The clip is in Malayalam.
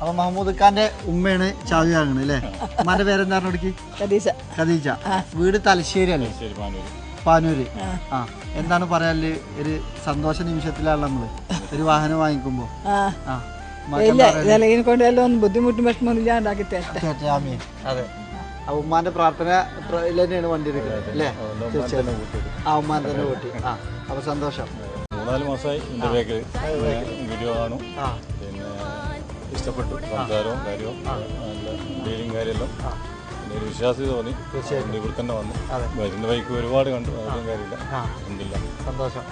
അപ്പൊ മഹമ്മൂദ് ഖാന്റെ ഉമ്മയാണ് ചാവി വാങ്ങണത് അല്ലേ? ഉമ്മാന്റെ പേരെന്താ പറഞ്ഞോടിക്ക്? ഖദീജ. വീട് തലശ്ശേരി അല്ലേ? പാനൂര്. ആ, എന്താണ് പറയാല്? ഒരു സന്തോഷ നിമിഷത്തിലാണ് നമ്മള് ഒരു വാഹനം വാങ്ങിക്കുമ്പോ. ബുദ്ധിമുട്ടും വിഷമമില്ലാണ്ടാക്കി അതെ. അപ്പൊ ഉമ്മാന്റെ പ്രാർത്ഥന തന്നെയാണ് വണ്ടി എടുക്കുന്നത് അല്ലേ? തീർച്ചയായിട്ടും ആ ഉമ്മാൻ തന്നെ കൂട്ടി. ആ, അപ്പൊ സന്തോഷം. 3-4 മാസമായി എൻ്റെ ബേക്കിൽ വീഡിയോ കാണും. പിന്നെ ഇഷ്ടപ്പെട്ടു സംസാരവും കാര്യവും നല്ല ഡീലിങ് കാര്യമെല്ലാം. പിന്നെ ഒരു വിശ്വാസ്യത തോന്നി. ഇവിടെ തന്നെ വന്നു. എൻ്റെ ബൈക്ക് ഒരുപാട് കണ്ടു. അതൊന്നും കാര്യമില്ല. സന്തോഷം.